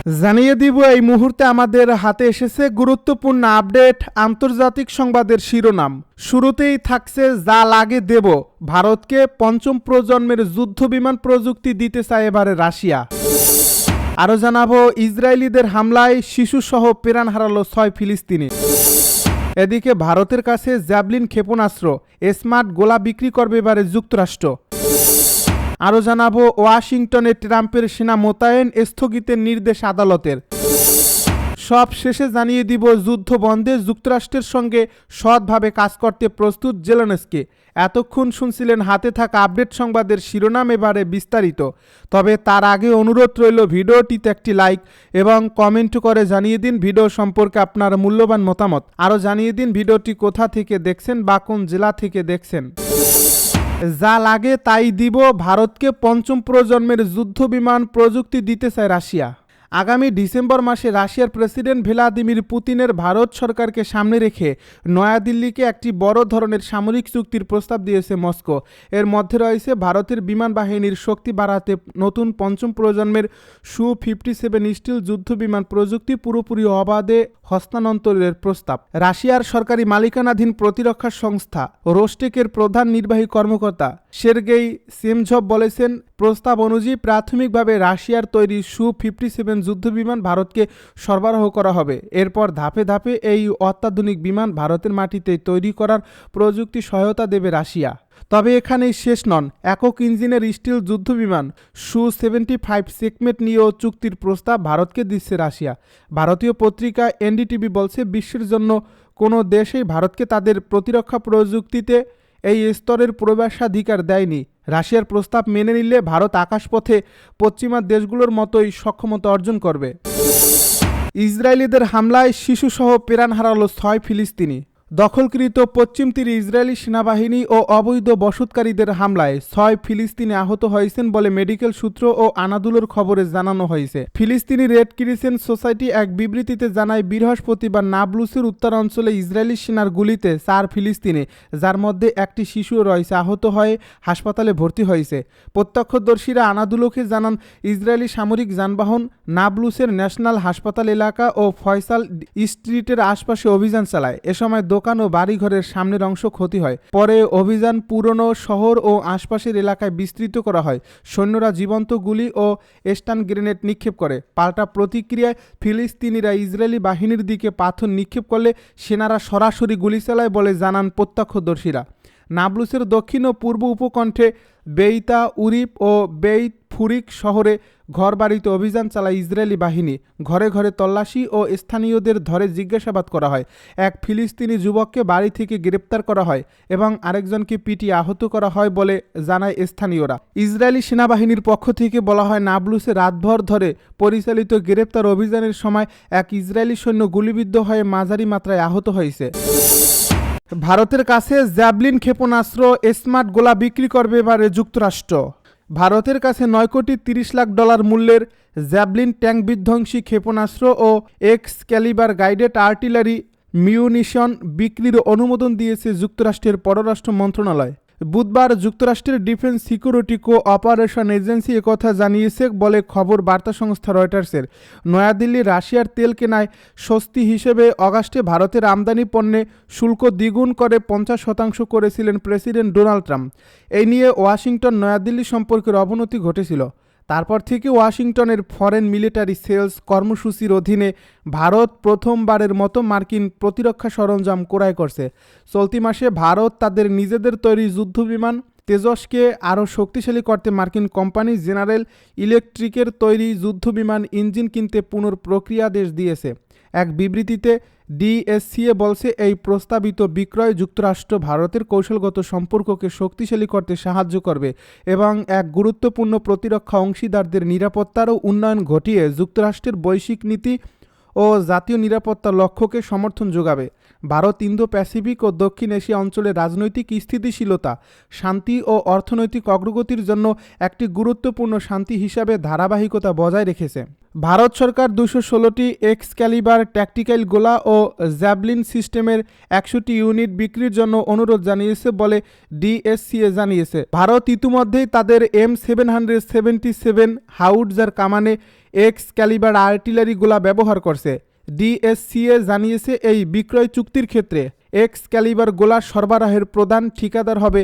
জানিয়ে দিব এই মুহূর্তে আমাদের হাতে এসেছে গুরুত্বপূর্ণ আপডেট আন্তর্জাতিক সংবাদের শিরোনাম। শুরুতেই থাকছে যা লাগে দেব, ভারতকে পঞ্চম প্রজন্মের যুদ্ধবিমান প্রযুক্তি দিতে চায় এবারে রাশিয়া। আরও জানাবো ইসরায়েলিদের হামলায় শিশুসহ প্রাণ হারালো 6 ফিলিস্তিনি। এদিকে ভারতের কাছে জ্যাভলিন ক্ষেপণাস্ত্র, স্মার্ট গোলা বিক্রি করবে এবারে যুক্তরাষ্ট্র। আরও জানাবো ওয়াশিংটনে ট্রাম্পের সেনা মোতায়েন স্থগিতের নির্দেশ আদালতের। সব শেষে জানিয়ে দিব যুদ্ধ বন্ধে যুক্তরাষ্ট্রের সঙ্গে সৎভাবে কাজ করতে প্রস্তুত জেলেনস্কি। এতক্ষণ শুনছিলেন হাতে থাকা আপডেট সংবাদের শিরোনাম, এবারে বিস্তারিত। তবে তার আগে অনুরোধ রইল ভিডিওটিতে একটি লাইক এবং কমেন্ট করে জানিয়ে দিন ভিডিও সম্পর্কে আপনার মূল্যবান মতামত। আরও জানিয়ে দিন ভিডিওটি কোথা থেকে দেখছেন বা কোন জেলা থেকে দেখছেন। যা লাগে তাই দিব, ভারতকে পঞ্চম প্রজন্মের যুদ্ধবিমান প্রযুক্তি দিতে চায় রাশিয়া। আগামী ডিসেম্বর মাসে রাশিয়ার প্রেসিডেন্ট ভ্লাদিমির পুতিনের ভারত সরকারকে সামনে রেখে নয়াদিল্লিকে একটি বড় ধরনের সামরিক চুক্তির প্রস্তাব দিয়েছে মস্কো। এর মধ্যে রয়েছে ভারতের বিমান বাহিনীর শক্তি বাড়াতে নতুন পঞ্চম প্রজন্মের Su-57 স্টিল যুদ্ধবিমান প্রযুক্তি পুরোপুরি অবাধে হস্তান্তরের প্রস্তাব। রাশিয়ার সরকারি মালিকানাধীন প্রতিরক্ষা সংস্থা রোস্টেকের প্রধান নির্বাহী কর্মকর্তা সের্গেই সেমঝভ বলেছেন, প্রস্তাব অনুযায়ী প্রাথমিকভাবে রাশিয়ার তৈরি Su-57 যুদ্ধবিমান ভারতকে সরবরাহ করা হবে। এরপর ধাপে ধাপে এই অত্যাধুনিক বিমান ভারতের মাটিতে তৈরি করার প্রযুক্তি সহায়তা দেবে রাশিয়া। তবে এখানেই শেষ নন। একক ইঞ্জিনের স্টিল যুদ্ধবিমান Su-75 সেগমেন্ট নিয়েও চুক্তির প্রস্তাব ভারতকে দিচ্ছে রাশিয়া। ভারতীয় পত্রিকা এনডিটিভি বলছে, বিশ্বের জন্য কোনো দেশই ভারতকে তাদের প্রতিরক্ষা প্রযুক্তিতে এই স্তরের প্রবেশাধিকার দেয়নি। রাশিয়ার প্রস্তাব মেনে নিলে ভারত আকাশপথে পশ্চিমা দেশগুলোর মতোই সক্ষমতা অর্জন করবে। ইসরায়েলিদের হামলায় শিশুসহ প্রাণ হারালো 6 ফিলিস্তিনি। দখলকৃত পশ্চিম তীরে ইসরায়েলি সেনাবাহিনী ও অবৈধ বসতকারীদের হামলায় 6 ফিলিস্তিনি আহত হয়েছেন বলে মেডিকেল সূত্র ও আনাদুলোর খবরে জানানো হয়েছে। ফিলিস্তিনি রেড ক্রিসেন্ট সোসাইটি এক বিবৃতিতে জানায়, বৃহস্পতিবার নাবলুসের উত্তরাঞ্চলে ইসরায়েলি সেনার গুলিতে 4 ফিলিস্তিনি, যার মধ্যে একটি শিশুও রয়েছে, আহত হয়ে হাসপাতালে ভর্তি হয়েছে। প্রত্যক্ষদর্শীরা আনাদুলোকে জানান, ইসরায়েলি সামরিক যানবাহন নাবলুসের ন্যাশনাল হাসপাতাল এলাকা ও ফয়সাল স্ট্রিটের আশপাশে অভিযান চালায়। এ সময় দোকান ও বাড়িঘরের সামনের অংশ ক্ষতি হয়। পরে অভিযান পুরনো শহর ও আশপাশের এলাকায় বিস্তৃত করা হয়। সৈন্যরা জীবন্ত গুলি ও স্টান গ্রেনেড নিক্ষেপ করে। পাল্টা প্রতিক্রিয়ায় ফিলিস্তিনিরা ইসরায়েলি বাহিনীর দিকে পাথর নিক্ষেপ করলে সেনারা সরাসরি গুলি চালায় বলে জানান প্রত্যক্ষদর্শীরা। নাবলুসের দক্ষিণ ও পূর্ব উপকণ্ঠে বেইতা উরিপ ও বেইত ফুরিক শহরে ঘরবাড়িতে অভিযান চালায় ইসরায়েলি বাহিনী। ঘরে ঘরে তল্লাশি ও স্থানীয়দের ধরে জিজ্ঞাসাবাদ করা হয়। এক ফিলিস্তিনি যুবককে বাড়ি থেকে গ্রেপ্তার করা হয় এবং আরেকজনকে পিটিয়ে আহত করা হয় বলে জানায় স্থানীয়রা। ইসরায়েলি সেনাবাহিনীর পক্ষ থেকে বলা হয়, নাবলুসে রাতভর ধরে পরিচালিত গ্রেপ্তার অভিযানের সময় এক ইসরায়েলি সৈন্য গুলিবিদ্ধ হয়ে মাঝারি মাত্রায় আহত হয়েছে। ভারতের কাছে জ্যাভলিন ক্ষেপণাস্ত্র, স্মার্ট গোলা বিক্রি করবে এবারে যুক্তরাষ্ট্র। ভারতের কাছে $9.30 লাখ মূল্যের জ্যাভলিন ট্যাঙ্ক বিধ্বংসী ক্ষেপণাস্ত্র ও এক্সক্যালিবার গাইডেড আর্টিলারি মিউনিশন বিক্রির অনুমোদন দিয়েছে যুক্তরাষ্ট্রের পররাষ্ট্র মন্ত্রণালয়। বুধবার যুক্তরাষ্ট্রের ডিফেন্স সিকিউরিটি কোঅপারেশন এজেন্সি একথা জানিয়েছে বলে খবর বার্তা সংস্থা রয়টার্সের। নয়াদিল্লি রাশিয়ার তেল কেনায় স্বস্তি হিসেবে অগাস্টে ভারতের আমদানি পণ্যে শুল্ক দ্বিগুণ করে 50% করেছিলেন প্রেসিডেন্ট ডোনাল্ড ট্রাম্প। এই নিয়ে ওয়াশিংটন নয়াদিল্লি সম্পর্কের অবনতি ঘটেছিল। তারপর থেকে ওয়াশিংটনের ফরেন মিলিটারি সেলস কর্মসূচির অধীনে ভারত প্রথমবারের মতো মার্কিন প্রতিরক্ষা সরঞ্জাম ক্রয় করছে। চলতি মাসে ভারত তাদের নিজেদের তৈরি যুদ্ধবিমান তেজসকে আরও শক্তিশালী করতে মার্কিন কোম্পানি জেনারেল ইলেকট্রিকের তৈরি যুদ্ধবিমান ইঞ্জিন কিনতে পুনঃপ্রক্রিয়াদেশ দিয়েছে। এক বিবৃতিতে ডিএসসিএ বলছে, এই প্রস্তাবিত বিক্রয় যুক্তরাষ্ট্র ভারতের কৌশলগত সম্পর্ককে শক্তিশালী করতে সাহায্য করবে এবং এক গুরুত্বপূর্ণ প্রতিরক্ষা অংশীদারদের নিরাপত্তারও উন্নয়ন ঘটিয়ে যুক্তরাষ্ট্রের বৈশ্বিক নীতি ও জাতীয় নিরাপত্তা লক্ষ্যকে সমর্থন যোগাবে। ভারত ইন্দো প্যাসিফিক ও দক্ষিণ এশিয়া অঞ্চলের রাজনৈতিক স্থিতিশীলতা, শান্তি ও অর্থনৈতিক অগ্রগতির জন্য একটি গুরুত্বপূর্ণ শান্তি হিসাবে ধারাবাহিকতা বজায় রেখেছে। ভারত সরকার 216টি এক্সক্যালিবার ট্যাকটিক্যাল গোলা ও জ্যাভলিন সিস্টেমের 100টি ইউনিট বিক্রির জন্য অনুরোধ জানিয়েছে বলে ডিএসসিএ জানিয়েছে। ভারত ইতিমধ্যেই তাদের M777 হাউটজার কামানে এক্সক্যালিবার আর্টিলারি গোলা ব্যবহার করছে। ডিএসসিএ জানিয়েছে এই বিক্রয় চুক্তির ক্ষেত্রে এক্সক্যালিবার গোলা সরবরাহের প্রধান ঠিকাদার হবে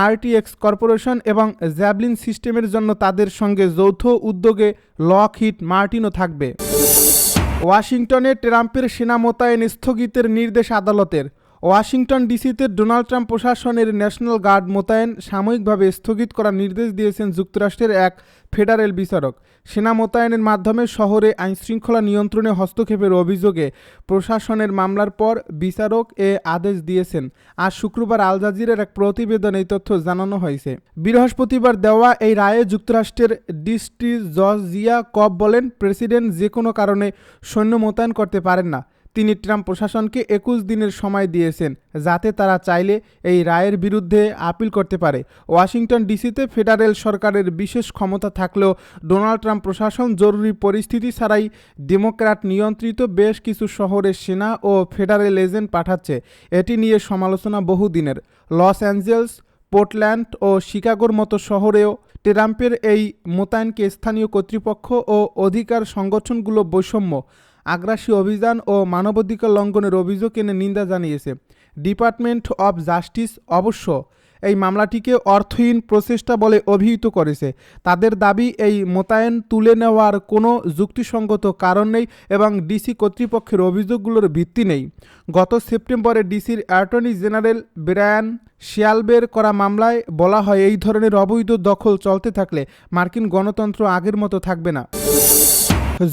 আরটিএক্স কর্পোরেশন এবং জ্যাভলিন সিস্টেমের জন্য তাদের সঙ্গে যৌথ উদ্যোগে লকহিড মার্টিনও থাকবে। ওয়াশিংটনে ট্রাম্পের সেনা মোতায়েন স্থগিতের নির্দেশ আদালতের। ওয়াশিংটন ডিসিতে ডোনাল্ড ট্রাম্প প্রশাসনের ন্যাশনাল গার্ড মোতায়েন সাময়িকভাবে স্থগিত করার নির্দেশ দিয়েছেন যুক্তরাষ্ট্রের এক ফেডারেল বিচারক। সেনা মোতায়েনের মাধ্যমে শহরে আইনশৃঙ্খলা নিয়ন্ত্রণে হস্তক্ষেপের অভিযোগে প্রশাসনের মামলার পর বিচারক এ আদেশ দিয়েছেন। আজ শুক্রবার আল জাজিরার এক প্রতিবেদনে এই তথ্য জানানো হয়েছে। বৃহস্পতিবার দেওয়া এই রায়ে যুক্তরাষ্ট্রের ডিস্ট্রিক্ট জজ জিয়া কব বলেন, প্রেসিডেন্ট যে কোনো কারণে সৈন্য মোতায়েন করতে পারেন না। তিনি ট্রাম্প প্রশাসনকে 21 দিনের সময় দিয়েছেন যাতে তারা চাইলে এই রায়ের বিরুদ্ধে আপিল করতে পারে। ওয়াশিংটন ডিসিতে ফেডারেল সরকারের বিশেষ ক্ষমতা থাকলেও ডোনাল্ড ট্রাম্প প্রশাসন জরুরি পরিস্থিতি ছাড়াই ডেমোক্র্যাট নিয়ন্ত্রিত বেশ কিছু শহরে সেনা ও ফেডারেল এজেন্ট পাঠাচ্ছে। এটি নিয়ে সমালোচনা বহুদিনের। লস অ্যাঞ্জেলস, পোর্টল্যান্ড ও শিকাগোর মতো শহরেও ট্রাম্পের এই মোতায়েনকে স্থানীয় কর্তৃপক্ষ ও অধিকার সংগঠনগুলো বৈষম্য, আগ্রাসী অভিযান ও মানবাধিকার লঙ্ঘনের অভিযোগ এনে নিন্দা জানিয়েছে। ডিপার্টমেন্ট অব জাস্টিস অবশ্য এই মামলাটিকে অর্থহীন প্রচেষ্টা বলে অভিহিত করেছে। তাদের দাবি, এই মোতায়েন তুলে নেওয়ার কোনো যুক্তিসঙ্গত কারণ নেই এবং ডিসি কর্তৃপক্ষের অভিযোগগুলোর ভিত্তি নেই। গত সেপ্টেম্বরে ডিসির অ্যাটর্নি জেনারেল ব্রায়ান শিয়ালবের করা মামলায় বলা হয়, এই ধরনের অবৈধ দখল চলতে থাকলে মার্কিন গণতন্ত্র আগের মতো থাকবে না।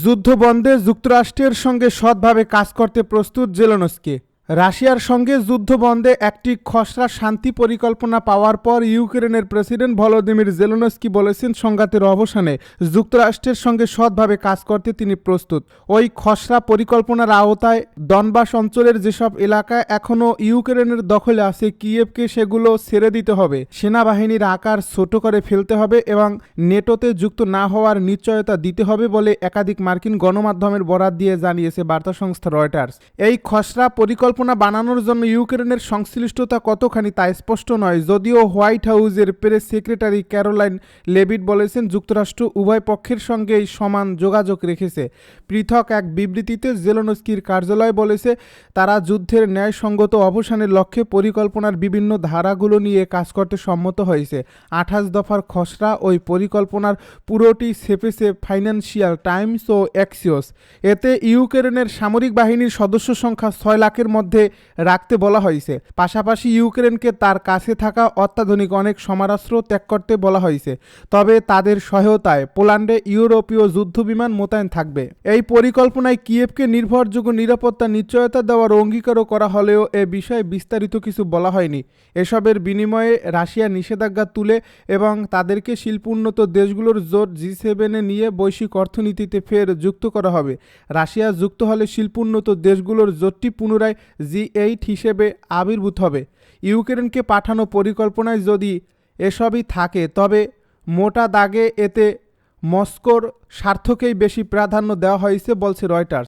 যুদ্ধবন্ধে যুক্তরাষ্ট্রের সঙ্গে সৎভাবে কাজ করতে প্রস্তুত জেলেনস্কি। রাশিয়ার সঙ্গে যুদ্ধবন্ধে একটি খসড়া শান্তি পরিকল্পনা পাওয়ার পর ইউক্রেনের প্রেসিডেন্ট ভলোদিমির জেলেনস্কি বলেছেন, সংঘাতের অবসানে যুক্তরাষ্ট্রের সঙ্গে সৎভাবে কাজ করতে তিনি প্রস্তুত। ওই খসড়া পরিকল্পনার আওতায় ডনবাস অঞ্চলের যেসব এলাকা এখনও ইউক্রেনের দখলে আছে, কিয়েভকে সেগুলো ছেড়ে দিতে হবে, সেনাবাহিনীর আকার ছোট করে ফেলতে হবে এবং নেটোতে যুক্ত না হওয়ার নিশ্চয়তা দিতে হবে বলে একাধিক মার্কিন গণমাধ্যমের বরাত দিয়ে জানিয়েছে বার্তা সংস্থা রয়টার্স। এই খসড়া পরিকল্পনা বানানোর জন্য ইউক্রেনের সংশ্লিষ্টতা কতখানি তা স্পষ্ট নয়, যদিও হোয়াইট হাউসের প্রেস সেক্রেটারি ক্যারোলাইন লেভিট বলেছেন, যুক্তরাষ্ট্র উভয় পক্ষের সঙ্গেই সমান যোগাযোগ রেখেছে। পৃথক এক বিবৃতিতে জেলেনস্কির কার্যালয় বলেছে, তারা যুদ্ধের ন্যায়সঙ্গত অবসানের লক্ষ্যে পরিকল্পনার বিভিন্ন ধারাগুলো নিয়ে কাজ করতে সম্মত হয়েছে। 28 দফার খসড়া ওই পরিকল্পনার পুরোটি ছেপেছে ফাইন্যান্সিয়াল টাইমস ও এক্সিওস। এতে ইউক্রেনের সামরিক বাহিনীর সদস্য সংখ্যা 6 লাখের মধ্যে রাখতে বলা হয়েছে। পাশাপাশি ইউক্রেনকে তার কাছে থাকা অত্যাধুনিক অনেক সমরাস্ত্র ত্যাগ করতে বলা হয়েছে। তবে তাদের সহায়তায় পোল্যান্ডে ইউরোপীয় যুদ্ধবিমান মোতায়েন থাকবে। এই পরিকল্পনায় কিয়েভকে নির্ভরযোগ্য নিরাপত্তা নিশ্চয়তা দেওয়ার অঙ্গীকারও করা হলেও এ বিষয়ে বিস্তারিত কিছু বলা হয়নি। এসবের বিনিময়ে রাশিয়া নিষেধাজ্ঞা তুলে এবং তাদেরকে শিল্পোন্নত দেশগুলোর জোট G7-এ নিয়ে বৈশ্বিক অর্থনীতিতে ফের যুক্ত করা হবে। রাশিয়া যুক্ত হলে শিল্পোন্নত দেশগুলোর জোটটি পুনরায় G8 হিসেবে আবির্ভূত হবে। ইউক্রেনকে পাঠানো পরিকল্পনায় যদি এসবই থাকে তবে মোটা দাগে এতে মস্কোর স্বার্থকেই বেশি প্রাধান্য দেওয়া হয়েছে বলছে রয়টার্স।